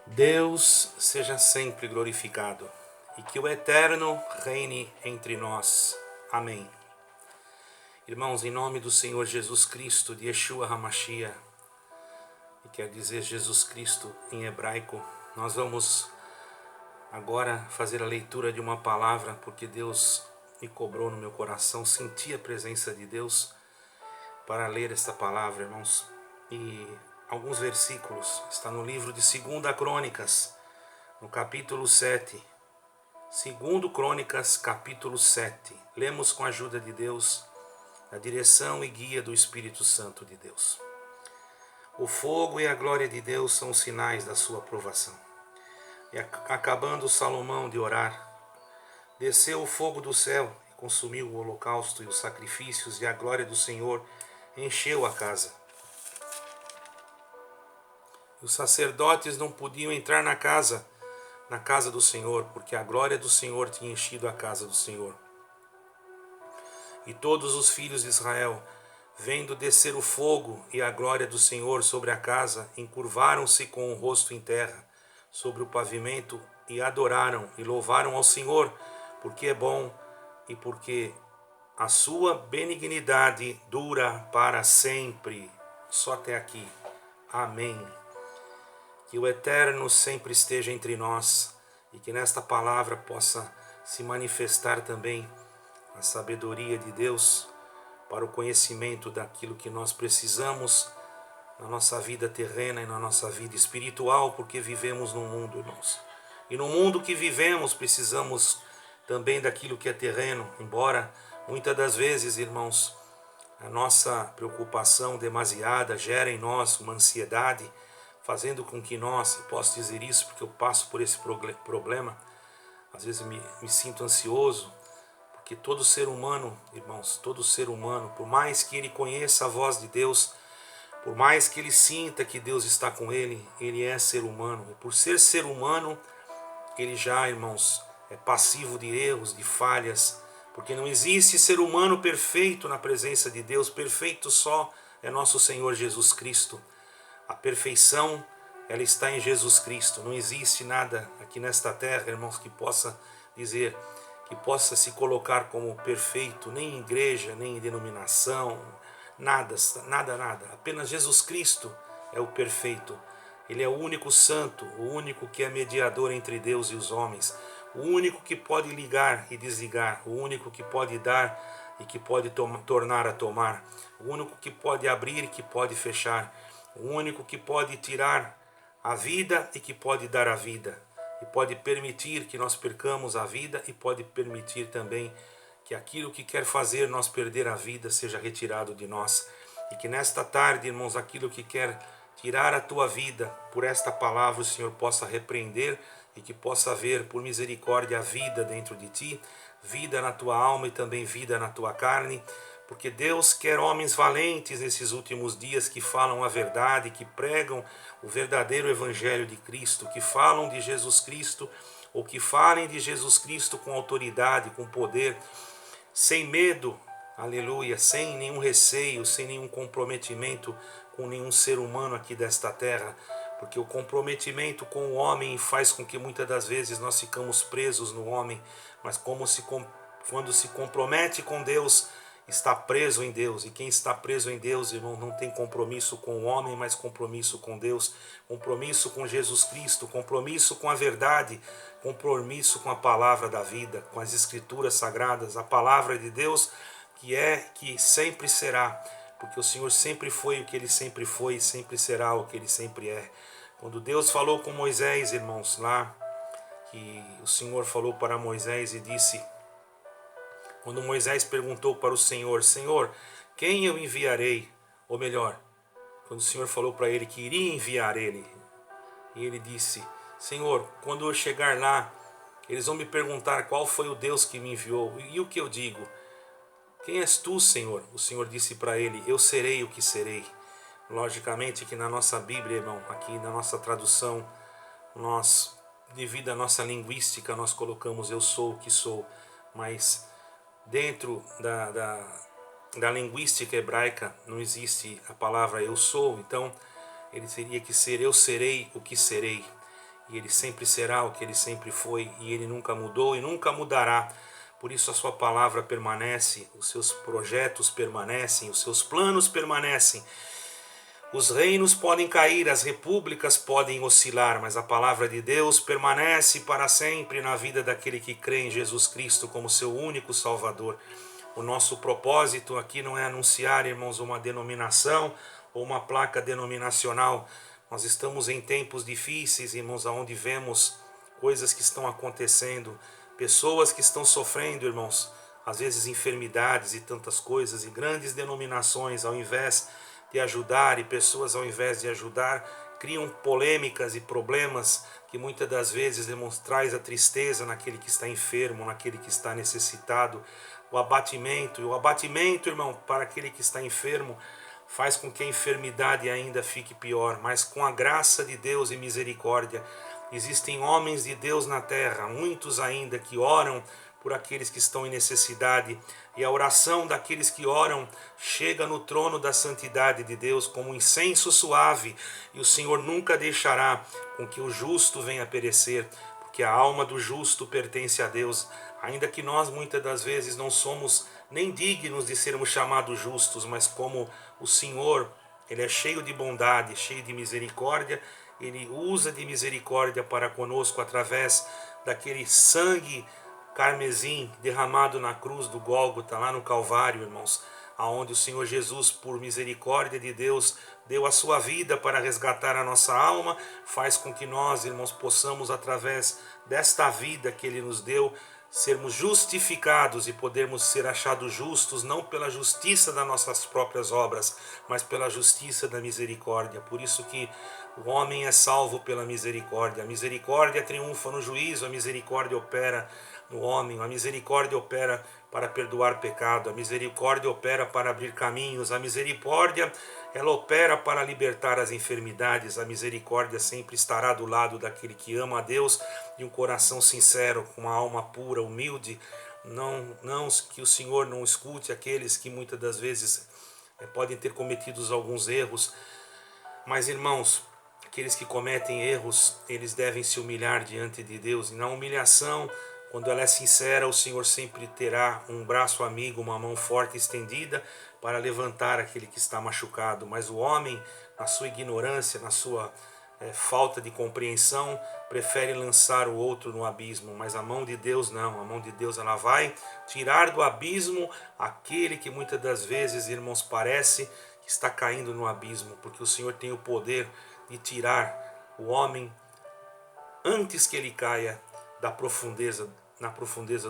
Deus seja sempre glorificado e que o Eterno reine entre nós. Amém. Irmãos, em nome do Senhor Jesus Cristo, de Yeshua HaMashiach, que quer dizer Jesus Cristo em hebraico, nós vamos agora fazer a leitura de uma palavra, porque Deus me cobrou no meu coração, senti a presença de Deus para ler esta palavra, irmãos. E alguns versículos, está no livro de 2 Crônicas, no capítulo 7. 2 Crônicas, capítulo 7. Lemos com a ajuda de Deus, a direção e guia do Espírito Santo de Deus. O fogo e a glória de Deus são os sinais da sua aprovação. E acabando Salomão de orar, desceu o fogo do céu e consumiu o holocausto e os sacrifícios, e a glória do Senhor encheu a casa. Os sacerdotes não podiam entrar na casa do Senhor, porque a glória do Senhor tinha enchido a casa do Senhor. E todos os filhos de Israel, vendo descer o fogo e a glória do Senhor sobre a casa, encurvaram-se com o rosto em terra, sobre o pavimento, e adoraram e louvaram ao Senhor, porque é bom e porque a sua benignidade dura para sempre. Só até aqui. Amém. Que o Eterno sempre esteja entre nós e que nesta palavra possa se manifestar também a sabedoria de Deus para o conhecimento daquilo que nós precisamos na nossa vida terrena e na nossa vida espiritual, porque vivemos num mundo, irmãos. E no mundo que vivemos precisamos também daquilo que é terreno, embora muitas das vezes, irmãos, a nossa preocupação demasiada gera em nós uma ansiedade, fazendo com que nós, eu posso dizer isso porque eu passo por esse problema, às vezes me sinto ansioso, porque todo ser humano, irmãos, todo ser humano, por mais que ele conheça a voz de Deus, por mais que ele sinta que Deus está com ele, ele é ser humano. E por ser humano, ele já, irmãos, é passivo de erros, de falhas, porque não existe ser humano perfeito na presença de Deus. Perfeito só é nosso Senhor Jesus Cristo. A perfeição, ela está em Jesus Cristo. Não existe nada aqui nesta terra, irmãos, que possa dizer, que possa se colocar como perfeito, nem em igreja, nem em denominação, nada. Apenas Jesus Cristo é o perfeito. Ele é o único santo, o único que é mediador entre Deus e os homens, o único que pode ligar e desligar, o único que pode dar e que pode tornar a tomar, o único que pode abrir e que pode fechar, o único que pode tirar a vida e que pode dar a vida, e pode permitir que nós percamos a vida e pode permitir também que aquilo que quer fazer nós perder a vida seja retirado de nós. E que nesta tarde, irmãos, aquilo que quer tirar a tua vida, por esta palavra o Senhor possa repreender e que possa haver por misericórdia a vida dentro de ti, vida na tua alma e também vida na tua carne, porque Deus quer homens valentes nesses últimos dias que falam a verdade, que pregam o verdadeiro evangelho de Cristo, que falam de Jesus Cristo, ou que falem de Jesus Cristo com autoridade, com poder, sem medo, aleluia, sem nenhum receio, sem nenhum comprometimento com nenhum ser humano aqui desta terra, porque o comprometimento com o homem faz com que muitas das vezes nós ficamos presos no homem, mas quando se compromete com Deus, está preso em Deus. E quem está preso em Deus, irmão, não tem compromisso com o homem, mas compromisso com Deus, compromisso com Jesus Cristo, compromisso com a verdade, compromisso com a palavra da vida, com as escrituras sagradas, a palavra de Deus que sempre será, porque o Senhor sempre foi o que Ele sempre foi e sempre será o que Ele sempre é. Quando Deus falou com Moisés, irmãos, lá, que o Senhor falou para Moisés e disse, quando Moisés perguntou para o Senhor, Senhor, quem eu enviarei? Ou melhor, quando o Senhor falou para ele que iria enviar ele, e ele disse, Senhor, quando eu chegar lá, eles vão me perguntar qual foi o Deus que me enviou. E o que eu digo? Quem és tu, Senhor? O Senhor disse para ele, eu serei o que serei. Logicamente que na nossa Bíblia, irmão, aqui na nossa tradução, nós, devido à nossa linguística, nós colocamos eu sou o que sou, mas dentro da linguística hebraica não existe a palavra eu sou, então ele teria que ser eu serei o que serei. e Ele sempre será o que Ele sempre foi, e Ele nunca mudou e nunca mudará. Por isso a sua palavra permanece, os seus projetos permanecem, os seus planos permanecem. Os reinos podem cair, as repúblicas podem oscilar, mas a palavra de Deus permanece para sempre na vida daquele que crê em Jesus Cristo como seu único Salvador. O nosso propósito aqui não é anunciar, irmãos, uma denominação ou uma placa denominacional. Nós estamos em tempos difíceis, irmãos, onde vemos coisas que estão acontecendo, pessoas que estão sofrendo, irmãos, às vezes enfermidades e tantas coisas, e grandes denominações, ao invés de ajudar, e pessoas ao invés de ajudar, criam polêmicas e problemas que muitas das vezes traz a tristeza naquele que está enfermo, naquele que está necessitado, o abatimento. E o abatimento, irmão, para aquele que está enfermo, faz com que a enfermidade ainda fique pior. Mas com a graça de Deus e misericórdia, existem homens de Deus na terra, muitos ainda, que oram por aqueles que estão em necessidade, e a oração daqueles que oram chega no trono da santidade de Deus como um incenso suave, e o Senhor nunca deixará com que o justo venha a perecer, porque a alma do justo pertence a Deus, ainda que nós muitas das vezes não somos nem dignos de sermos chamados justos, mas como o Senhor, Ele é cheio de bondade, cheio de misericórdia, Ele usa de misericórdia para conosco através daquele sangue carmesim derramado na cruz do Gólgota, lá no Calvário, irmãos, aonde o Senhor Jesus, por misericórdia de Deus, deu a sua vida para resgatar a nossa alma, faz com que nós, irmãos, possamos, através desta vida que Ele nos deu, sermos justificados e podermos ser achados justos, não pela justiça das nossas próprias obras, mas pela justiça da misericórdia. Por isso que o homem é salvo pela misericórdia. A misericórdia triunfa no juízo, a misericórdia opera no homem, a misericórdia opera para perdoar pecado, a misericórdia opera para abrir caminhos, a misericórdia ela opera para libertar as enfermidades, a misericórdia sempre estará do lado daquele que ama a Deus de um coração sincero, com uma alma pura, humilde. Não que o Senhor não escute aqueles que muitas das vezes podem ter cometido alguns erros, mas irmãos, aqueles que cometem erros, eles devem se humilhar diante de Deus, e na humilhação, quando ela é sincera, o Senhor sempre terá um braço amigo, uma mão forte estendida para levantar aquele que está machucado. Mas o homem, na sua ignorância, na sua falta de compreensão, prefere lançar o outro no abismo. Mas a mão de Deus não, a mão de Deus ela vai tirar do abismo aquele que muitas das vezes, irmãos, parece que está caindo no abismo, porque o Senhor tem o poder de tirar o homem antes que ele caia na profundeza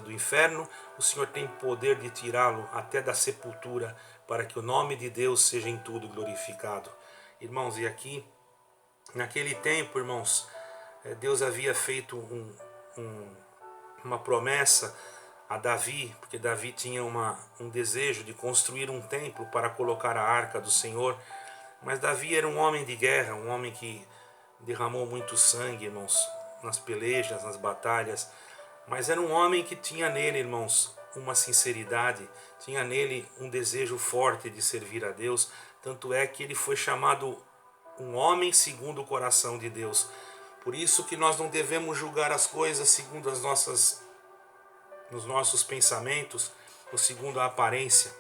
do inferno. O Senhor tem poder de tirá-lo até da sepultura, para que o nome de Deus seja em tudo glorificado. Irmãos, e aqui, naquele tempo, irmãos, Deus havia feito uma promessa a Davi, porque Davi tinha um desejo de construir um templo para colocar a arca do Senhor. Mas Davi era um homem de guerra, um homem que derramou muito sangue, irmãos, nas pelejas, nas batalhas. Mas era um homem que tinha nele, irmãos, uma sinceridade, tinha nele um desejo forte de servir a Deus. Tanto é que ele foi chamado um homem segundo o coração de Deus. Por isso que nós não devemos julgar as coisas segundo nos nossos pensamentos, ou segundo a aparência.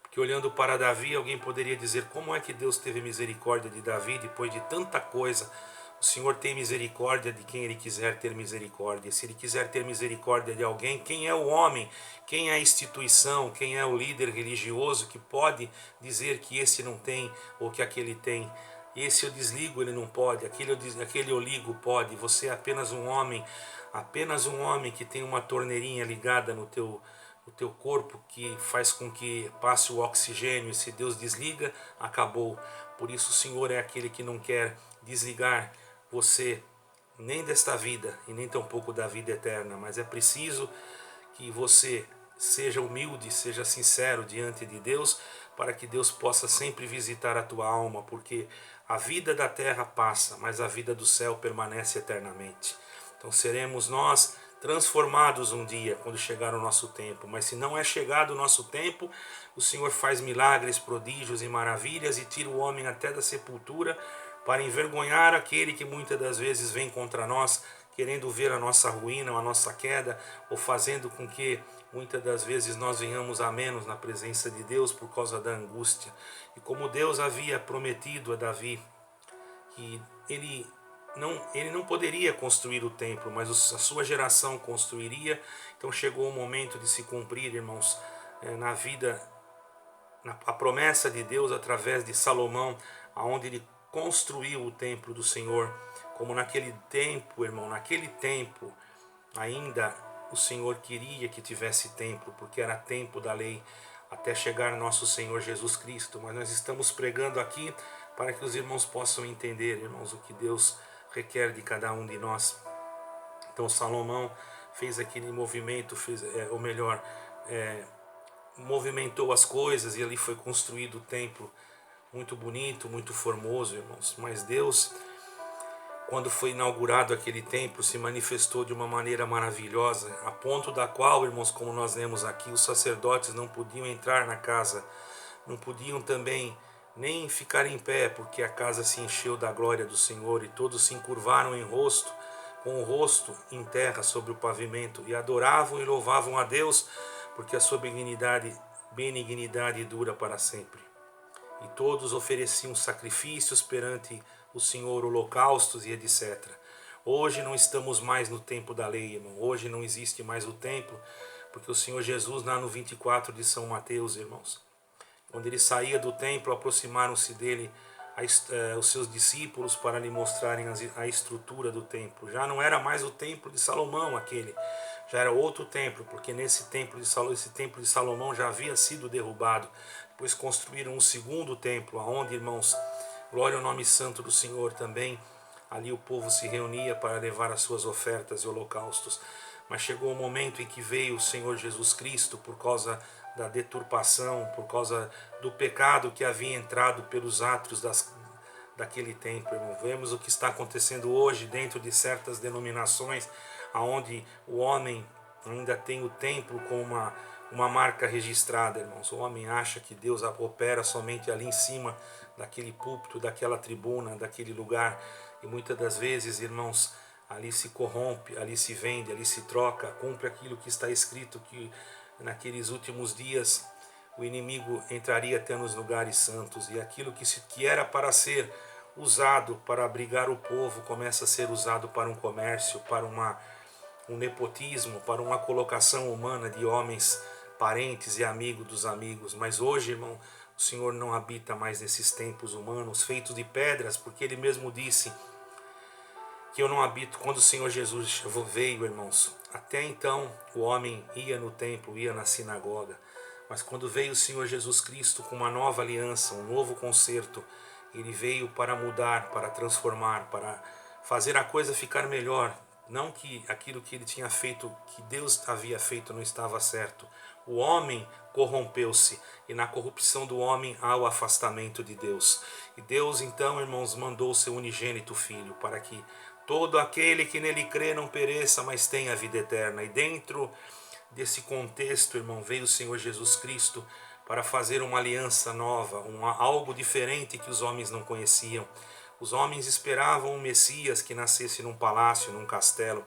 Porque olhando para Davi, alguém poderia dizer: como é que Deus teve misericórdia de Davi depois de tanta coisa? O Senhor tem misericórdia de quem Ele quiser ter misericórdia. Se Ele quiser ter misericórdia de alguém, quem é o homem, quem é a instituição, quem é o líder religioso que pode dizer que esse não tem ou que aquele tem? Esse eu desligo, ele não pode, aquele eu ligo, pode. Você é apenas um homem que tem uma torneirinha ligada no teu corpo, que faz com que passe o oxigênio, e se Deus desliga, acabou. Por isso o Senhor é aquele que não quer desligar você nem desta vida e nem tampouco da vida eterna, mas é preciso que você seja humilde, seja sincero diante de Deus, para que Deus possa sempre visitar a tua alma, porque a vida da terra passa, mas a vida do céu permanece eternamente. Então seremos nós transformados um dia, quando chegar o nosso tempo. Mas se não é chegado o nosso tempo, o Senhor faz milagres, prodígios e maravilhas e tira o homem até da sepultura, para envergonhar aquele que muitas das vezes vem contra nós, querendo ver a nossa ruína, a nossa queda, ou fazendo com que muitas das vezes nós venhamos a menos na presença de Deus por causa da angústia. E como Deus havia prometido a Davi que ele não poderia construir o templo, mas a sua geração construiria, então chegou o momento de se cumprir, irmãos, na vida, a promessa de Deus através de Salomão, aonde ele construiu o templo do Senhor. Como naquele tempo, irmão, naquele tempo ainda o Senhor queria que tivesse templo, porque era tempo da lei, até chegar nosso Senhor Jesus Cristo. Mas nós estamos pregando aqui para que os irmãos possam entender, irmãos, o que Deus requer de cada um de nós. Então Salomão fez aquele movimento, movimentou as coisas, e ali foi construído o templo, muito bonito, muito formoso, irmãos. Mas Deus, quando foi inaugurado aquele templo, se manifestou de uma maneira maravilhosa, a ponto da qual, irmãos, como nós lemos aqui, os sacerdotes não podiam entrar na casa, não podiam também nem ficar em pé, porque a casa se encheu da glória do Senhor, e todos se encurvaram com o rosto em terra sobre o pavimento, e adoravam e louvavam a Deus, porque a sua benignidade dura para sempre. E todos ofereciam sacrifícios perante o Senhor, holocaustos e etc. Hoje não estamos mais no tempo da lei, irmão. Hoje não existe mais o templo, porque o Senhor Jesus, lá no 24 de São Mateus, irmãos, quando ele saía do templo, aproximaram-se dele os seus discípulos para lhe mostrarem a estrutura do templo. Já não era mais o templo de Salomão aquele, já era outro templo, porque esse templo de Salomão já havia sido derrubado. Depois construíram um segundo templo, onde, irmãos, glória ao nome santo do Senhor também, ali o povo se reunia para levar as suas ofertas e holocaustos. Mas chegou o momento em que veio o Senhor Jesus Cristo, por causa da deturpação, por causa do pecado que havia entrado pelos átrios daquele templo, irmão. Vemos o que está acontecendo hoje dentro de certas denominações, aonde o homem ainda tem o templo com uma marca registrada, irmãos. O homem acha que Deus opera somente ali em cima daquele púlpito, daquela tribuna, daquele lugar, e muitas das vezes, irmãos, ali se corrompe, ali se vende, ali se troca, cumpre aquilo que está escrito, que naqueles últimos dias o inimigo entraria até nos lugares santos, e aquilo que era para ser usado para abrigar o povo começa a ser usado para um comércio, para um nepotismo, para uma colocação humana de homens, parentes e amigos dos amigos. Mas hoje, irmão, o Senhor não habita mais nesses templos humanos feitos de pedras, porque Ele mesmo disse que eu não habito. Quando o Senhor Jesus veio, irmãos, até então o homem ia no templo, ia na sinagoga, mas quando veio o Senhor Jesus Cristo com uma nova aliança, um novo concerto, Ele veio para mudar, para transformar, para fazer a coisa ficar melhor. Não que aquilo que Ele tinha feito, que Deus havia feito, não estava certo. O homem corrompeu-se, e na corrupção do homem há o afastamento de Deus. E Deus então, irmãos, mandou o seu unigênito Filho, para que todo aquele que nele crê não pereça, mas tenha a vida eterna. E dentro desse contexto, irmão, veio o Senhor Jesus Cristo para fazer uma aliança nova, algo diferente que os homens não conheciam. Os homens esperavam um Messias que nascesse num palácio, num castelo.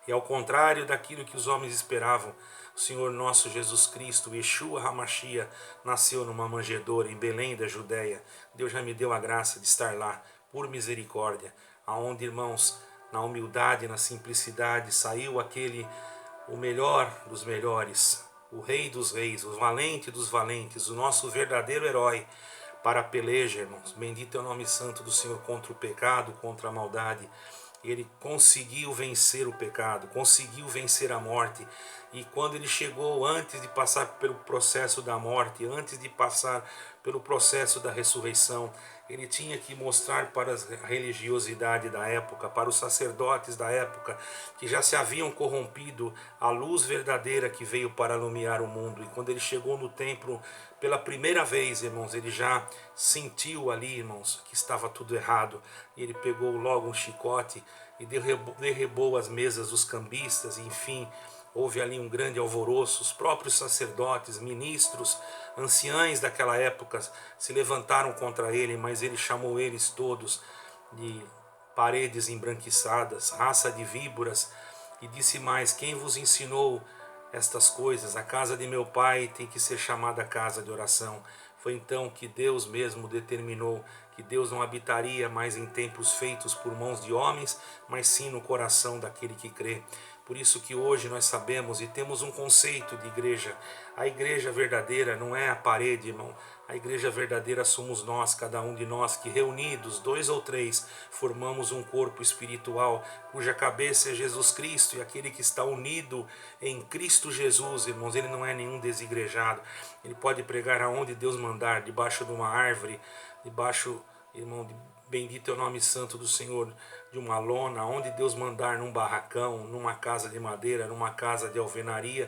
E ao contrário daquilo que os homens esperavam, o Senhor nosso Jesus Cristo, Yeshua HaMashiach, nasceu numa manjedoura em Belém da Judéia. Deus já me deu a graça de estar lá, por misericórdia, aonde, irmãos, na humildade, na simplicidade, saiu o melhor dos melhores, o Rei dos Reis, o valente dos valentes, o nosso verdadeiro herói, para a peleja, irmãos. Bendito é o nome santo do Senhor contra o pecado, contra a maldade. Ele conseguiu vencer o pecado, conseguiu vencer a morte. E quando ele chegou, antes de passar pelo processo da morte, antes de passar pelo processo da ressurreição, ele tinha que mostrar para a religiosidade da época, para os sacerdotes da época, que já se haviam corrompido, a luz verdadeira que veio para iluminar o mundo. E quando ele chegou no templo pela primeira vez, irmãos, ele já sentiu ali, irmãos, que estava tudo errado. E ele pegou logo um chicote e derrubou as mesas dos cambistas, e enfim, houve ali um grande alvoroço, os próprios sacerdotes, ministros, anciães daquela época se levantaram contra ele, mas ele chamou eles todos de paredes embranquiçadas, raça de víboras, e disse mais: quem vos ensinou estas coisas? A casa de meu pai tem que ser chamada casa de oração. Foi então que Deus mesmo determinou que Deus não habitaria mais em templos feitos por mãos de homens, mas sim no coração daquele que crê. Por isso que hoje nós sabemos e temos um conceito de igreja. A igreja verdadeira não é a parede, irmão. A igreja verdadeira somos nós, cada um de nós, que reunidos, 2 ou 3, formamos um corpo espiritual, cuja cabeça é Jesus Cristo, e aquele que está unido em Cristo Jesus, irmãos, ele não é nenhum desigrejado. Ele pode pregar aonde Deus mandar, debaixo de uma árvore, debaixo, irmão, bendito é o nome santo do Senhor, de uma lona, onde Deus mandar, num barracão, numa casa de madeira, numa casa de alvenaria.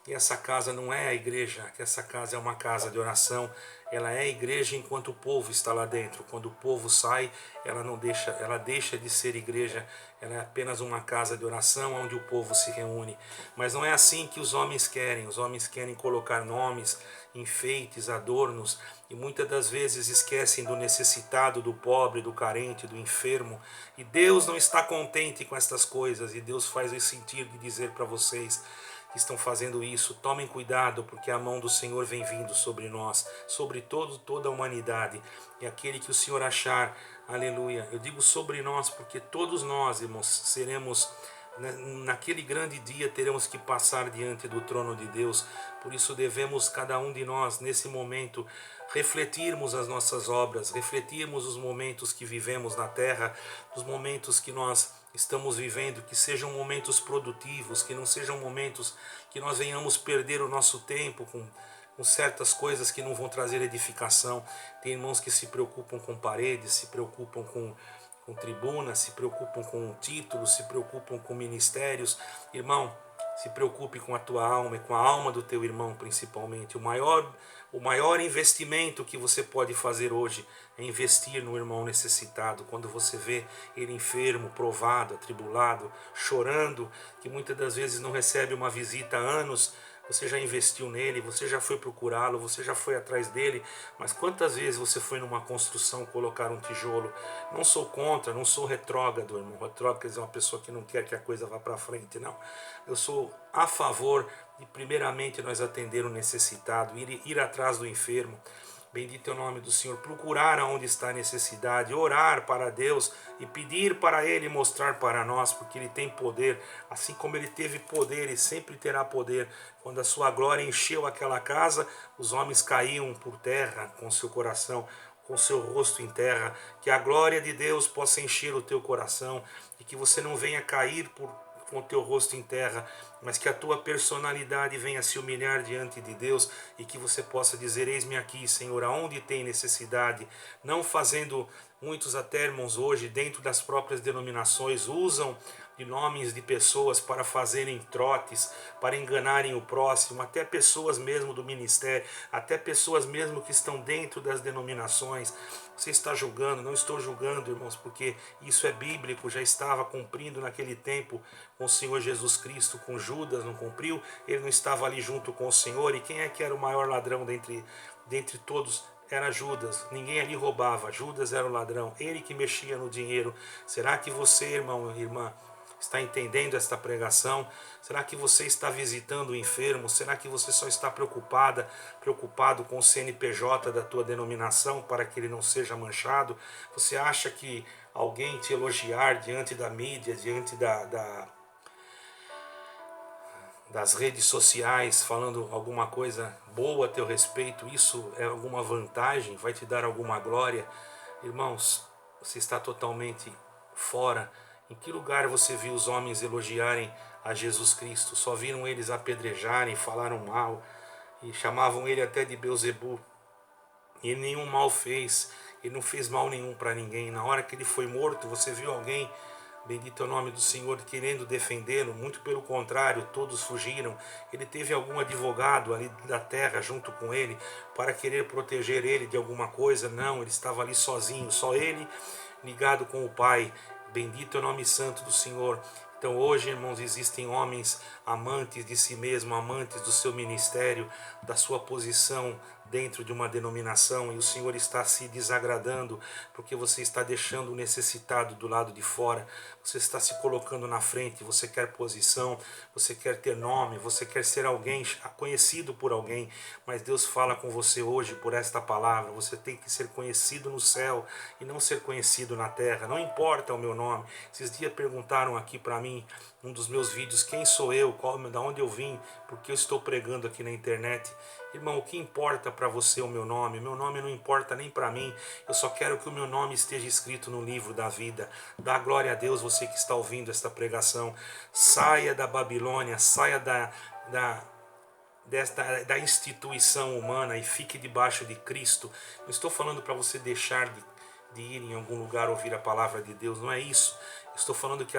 E essa casa não é a igreja, que essa casa é uma casa de oração. Ela é a igreja enquanto o povo está lá dentro. Quando o povo sai, ela deixa de ser igreja. Ela é apenas uma casa de oração onde o povo se reúne. Mas não é assim que os homens querem. Os homens querem colocar nomes, enfeites, adornos, e muitas das vezes esquecem do necessitado, do pobre, do carente, do enfermo. E Deus não está contente com estas coisas, e Deus faz eu sentir de dizer para vocês que estão fazendo isso: tomem cuidado, porque a mão do Senhor vem vindo sobre nós, sobre toda a humanidade. E aquele que o Senhor achar, aleluia, eu digo sobre nós, porque todos nós, irmãos, seremos, naquele grande dia, teremos que passar diante do trono de Deus. Por isso devemos, cada um de nós, nesse momento, refletirmos as nossas obras, refletirmos os momentos que vivemos na terra, os momentos que nós estamos vivendo, que sejam momentos produtivos, que não sejam momentos que nós venhamos perder o nosso tempo com certas coisas que não vão trazer edificação. Tem irmãos que se preocupam com paredes, se preocupam com tribunas, se preocupam com títulos, se preocupam com ministérios. Irmão, se preocupe com a tua alma e com a alma do teu irmão, principalmente. O maior investimento que você pode fazer hoje é investir no irmão necessitado. Quando você vê ele enfermo, provado, atribulado, chorando, que muitas das vezes não recebe uma visita há anos, você já investiu nele, você já foi procurá-lo, você já foi atrás dele, mas quantas vezes você foi numa construção colocar um tijolo? Não sou contra, não sou retrógrado, irmão. Retrógrado quer dizer uma pessoa que não quer que a coisa vá para frente, não. Eu sou a favor de, primeiramente, nós atender o necessitado, ir atrás do enfermo. Bendito é o nome do Senhor. Procurar aonde está a necessidade, orar para Deus e pedir para Ele mostrar para nós, porque Ele tem poder, assim como Ele teve poder e sempre terá poder. Quando a sua glória encheu aquela casa, os homens caíam por terra com seu coração, com seu rosto em terra. Que a glória de Deus possa encher o teu coração e que você não venha cair com o teu rosto em terra, mas que a tua personalidade venha se humilhar diante de Deus e que você possa dizer: eis-me aqui, Senhor, aonde tem necessidade. Não fazendo, muitos até, irmãos, hoje dentro das próprias denominações usam de nomes de pessoas para fazerem trotes, para enganarem o próximo, até pessoas mesmo do ministério, até pessoas mesmo que estão dentro das denominações. Você está julgando? Não estou julgando, irmãos, porque isso é bíblico, já estava cumprindo naquele tempo com o Senhor Jesus Cristo. Com Judas não cumpriu, ele não estava ali junto com o Senhor. E quem é que era o maior ladrão dentre todos? Era Judas. Ninguém ali roubava, Judas era o ladrão, ele que mexia no dinheiro. Será que você, irmão, irmã, está entendendo esta pregação? Será que você está visitando o enfermo? Será que você só está preocupado com o CNPJ da tua denominação para que ele não seja manchado? Você acha que alguém te elogiar diante da mídia, diante das redes sociais, falando alguma coisa boa a teu respeito, isso é alguma vantagem? Vai te dar alguma glória? Irmãos, você está totalmente fora. Em que lugar você viu os homens elogiarem a Jesus Cristo? Só viram eles apedrejarem, falaram mal e chamavam ele até de Beelzebul. E ele nenhum mal fez, ele não fez mal nenhum para ninguém. Na hora que ele foi morto, você viu alguém, bendito é o nome do Senhor, querendo defendê-lo? Muito pelo contrário, todos fugiram. Ele teve algum advogado ali da terra junto com ele para querer proteger ele de alguma coisa? Não, ele estava ali sozinho, só ele ligado com o Pai. Bendito é o nome santo do Senhor. Então hoje, irmãos, existem homens amantes de si mesmo, amantes do seu ministério, da sua posição dentro de uma denominação, e o Senhor está se desagradando porque você está deixando o necessitado do lado de fora, você está se colocando na frente, você quer posição, você quer ter nome, você quer ser alguém, conhecido por alguém, mas Deus fala com você hoje por esta palavra: você tem que ser conhecido no céu e não ser conhecido na terra. Não importa o meu nome. Esses dias perguntaram aqui para mim, um dos meus vídeos, quem sou eu, da onde eu vim, porque eu estou pregando aqui na internet. Irmão, o que importa para você é o meu nome? Meu nome não importa nem para mim. Eu só quero que o meu nome esteja escrito no livro da vida. Dá glória a Deus, você que está ouvindo esta pregação. Saia da Babilônia, saia da instituição humana e fique debaixo de Cristo. Não estou falando para você deixar de ir em algum lugar ouvir a palavra de Deus, não é isso. Estou falando que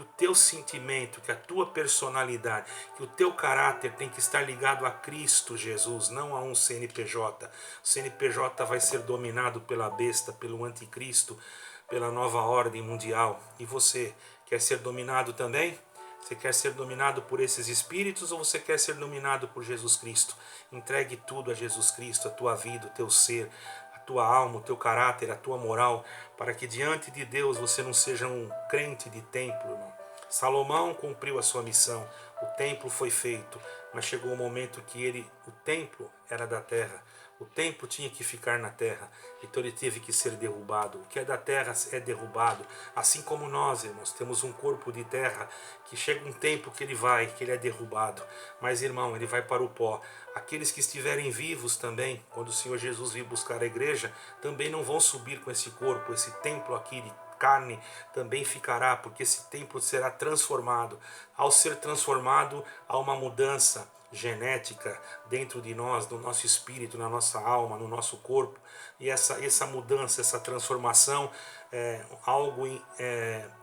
o teu sentimento, que a tua personalidade, que o teu caráter tem que estar ligado a Cristo Jesus, não a um CNPJ. O CNPJ vai ser dominado pela besta, pelo anticristo, pela nova ordem mundial. E você quer ser dominado também? Você quer ser dominado por esses espíritos ou você quer ser dominado por Jesus Cristo? Entregue tudo a Jesus Cristo, a tua vida, o teu ser, a tua alma, o teu caráter, a tua moral, para que diante de Deus você não seja um crente de templo, irmão. Salomão cumpriu a sua missão, o templo foi feito, mas chegou o momento que o templo era da terra, o templo tinha que ficar na terra, então ele teve que ser derrubado. O que é da terra é derrubado, assim como nós, irmãos, temos um corpo de terra que chega um tempo que ele é derrubado, mas, irmão, ele vai para o pó. Aqueles que estiverem vivos também, quando o Senhor Jesus vir buscar a igreja, também não vão subir com esse corpo, esse templo aqui de carne também ficará, porque esse templo será transformado. Ao ser transformado, há uma mudança genética dentro de nós, no nosso espírito, na nossa alma, no nosso corpo, e essa mudança, essa transformação é algo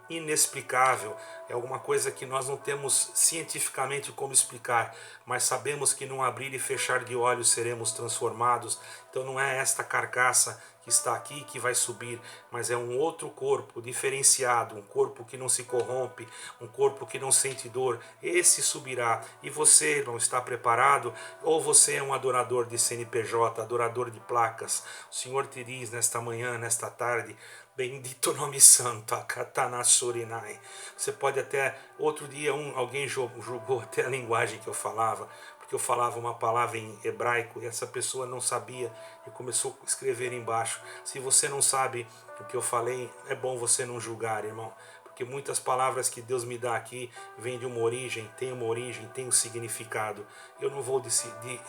inexplicável, é alguma coisa que nós não temos cientificamente como explicar, mas sabemos que num abrir e fechar de olhos seremos transformados. Então não é esta carcaça que está aqui que vai subir, mas é um outro corpo diferenciado, um corpo que não se corrompe, um corpo que não sente dor. Esse subirá. E você, irmão, está preparado? Ou você é um adorador de CNPJ, adorador de placas? O Senhor te diz nesta manhã, nesta tarde: bendito nome santo, Akatanassorinai. Você pode até, outro dia alguém julgou até a linguagem que eu falava, porque eu falava uma palavra em hebraico e essa pessoa não sabia e começou a escrever embaixo. Se você não sabe o que eu falei, é bom você não julgar, irmão, porque muitas palavras que Deus me dá aqui vêm de uma origem, tem um significado. Eu não vou decidir,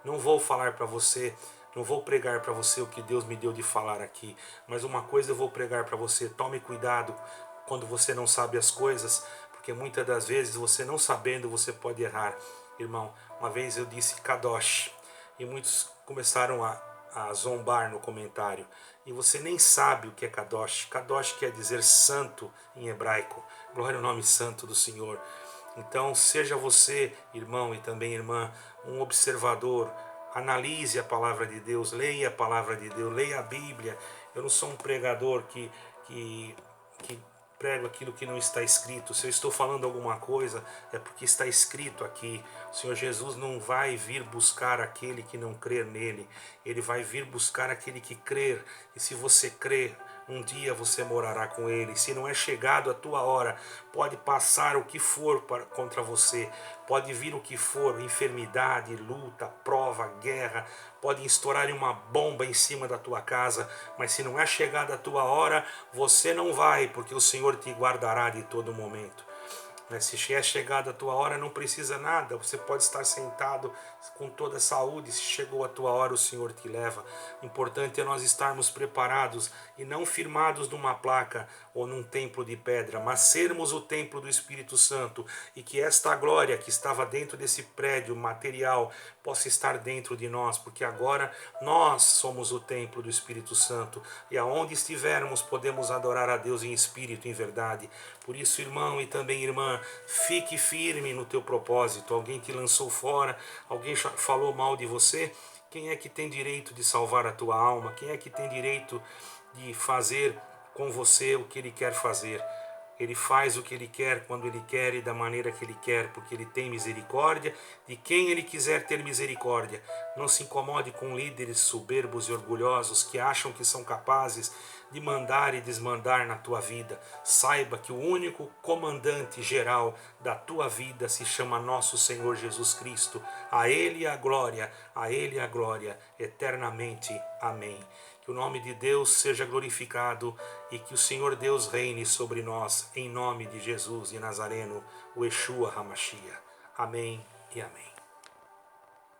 não vou falar para você, não vou pregar para você o que Deus me deu de falar aqui, mas uma coisa eu vou pregar para você: tome cuidado quando você não sabe as coisas, porque muitas das vezes você não sabendo você pode errar. Irmão, uma vez eu disse Kadosh e muitos começaram a zombar no comentário, e você nem sabe o que é Kadosh. Kadosh quer dizer santo em hebraico. Glória ao nome santo do Senhor. Então seja você, irmão e também irmã, um observador. Analise a palavra de Deus, leia a palavra de Deus, leia a Bíblia. Eu não sou um pregador que prego aquilo que não está escrito. Se eu estou falando alguma coisa, é porque está escrito aqui. O Senhor Jesus não vai vir buscar aquele que não crer nele. Ele vai vir buscar aquele que crer. E se você crer, um dia você morará com ele. Se não é chegado a tua hora, pode passar o que for contra você, pode vir o que for, enfermidade, luta, prova, guerra, pode estourar uma bomba em cima da tua casa, mas se não é chegada a tua hora, você não vai, porque o Senhor te guardará de todo momento. Se é chegada a tua hora, não precisa nada, você pode estar sentado com toda a saúde. Se chegou a tua hora, o Senhor te leva. O importante é nós estarmos preparados e não firmados numa placa ou num templo de pedra, mas sermos o templo do Espírito Santo, e que esta glória que estava dentro desse prédio material possa estar dentro de nós, porque agora nós somos o templo do Espírito Santo, e aonde estivermos podemos adorar a Deus em espírito e em verdade. Por isso, irmão e também irmã, fique firme no teu propósito. Alguém te lançou fora, alguém falou mal de você. Quem é que tem direito de salvar a tua alma? Quem é que tem direito de fazer com você o que ele quer fazer? Ele faz o que Ele quer, quando Ele quer e da maneira que Ele quer, porque Ele tem misericórdia de quem Ele quiser ter misericórdia. Não se incomode com líderes soberbos e orgulhosos que acham que são capazes de mandar e desmandar na tua vida. Saiba que o único comandante geral da tua vida se chama nosso Senhor Jesus Cristo. A Ele a glória eternamente. Amém. Que o nome de Deus seja glorificado e que o Senhor Deus reine sobre nós, em nome de Jesus de Nazareno, o Yeshua HaMashiach. Amém e amém.